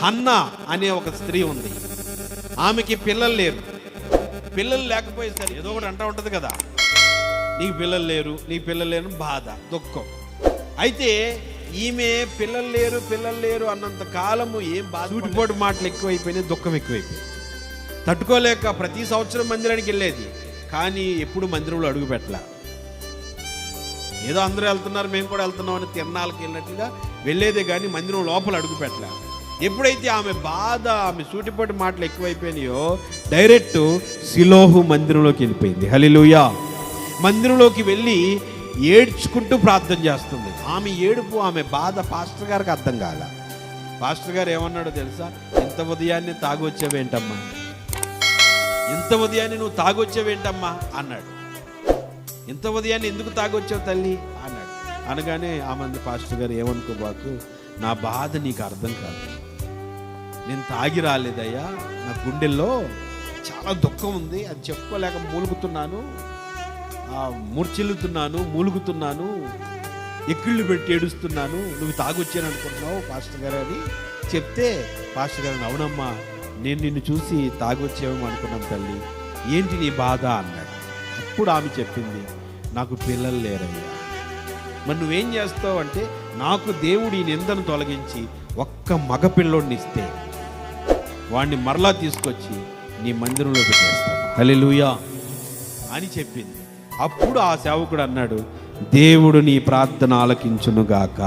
Hannah అనే ఒక స్త్రీ ఉంది. ఆమెకి పిల్లలు లేరు. పిల్లలు లేకపోయేసరికి ఏదో ఒకటి అంటూ ఉంటుంది కదా, నీకు పిల్లలు లేరు బాధ, దుఃఖం. అయితే ఈమె పిల్లలు లేరు అన్నంత కాలము ఏం బాధ, సూటిపోటు మాటలు ఎక్కువైపోయినాయి, దుఃఖం ఎక్కువైపోయింది. తట్టుకోలేక ప్రతి సంవత్సరం మందిరానికి వెళ్ళేది, కానీ ఎప్పుడు మందిరంలో అడుగు పెట్టలే. ఏదో అందరూ వెళ్తున్నారు, మేము కూడా వెళ్తున్నాం అని తిరణాలకు వెళ్ళినట్లుగా వెళ్ళేదే కానీ మందిరం లోపల అడుగు పెట్టలే. ఎప్పుడైతే ఆమె బాధ, ఆమె సూటిపోటి మాటలు ఎక్కువైపోయినాయో డైరెక్ట్ సిలోహు మందిరంలోకి వెళ్ళిపోయింది. హల్లెలూయా. మందిరంలోకి వెళ్ళి ఏడ్చుకుంటూ ప్రార్థన చేస్తుంది. ఆమె ఏడుపు, ఆమె బాధ పాస్టర్ గారికి అర్థం కాల. పాస్టర్ గారు ఏమన్నాడో తెలుసా? ఇంత ఉదయాన్నే తాగొచ్చావేంటమ్మా, ఇంత ఉదయాన్నే నువ్వు తాగొచ్చావేంటమ్మా అన్నాడు. ఇంత ఉదయాన్నే ఎందుకు తాగొచ్చావు తల్లి అన్నాడు. అనగానే ఆమె పాస్టర్ గారు, ఏమనుకోబాకు, నా బాధ నీకు అర్థం కాదు, నేను తాగి రాలేదయ్యా, నా గుండెల్లో చాలా దుఃఖం ఉంది, అది చెప్పుకోలేక మూలుగుతున్నాను, మూర్చిల్లుతున్నాను, మూలుగుతున్నాను, ఎక్కిళ్ళు పెట్టి ఏడుస్తున్నాను, నువ్వు తాగొచ్చాను అనుకుంటున్నావు పాస్టర్ గారు అని చెప్తే, పాస్టర్ గారు అవునమ్మా, నేను నిన్ను చూసి తాగొచ్చేమో అనుకున్నాను తల్లి, ఏంటి నీ బాధ అన్నాడు. అప్పుడు ఆమె చెప్పింది, నాకు పిల్లలు లేరయ్యా. మరి నువ్వేం చేస్తావు అంటే, నాకు దేవుడు ఈ నిందను తొలగించి ఒక్క మగ పిల్లోడిని ఇస్తే వాడిని మరలా తీసుకొచ్చి నీ మందిరంలో పెట్టేస్తాను, హల్లెలూయా అని చెప్పింది. అప్పుడు ఆ సేవకుడు అన్నాడు, దేవుడు నీ ప్రార్థన ఆలకించునుగాక.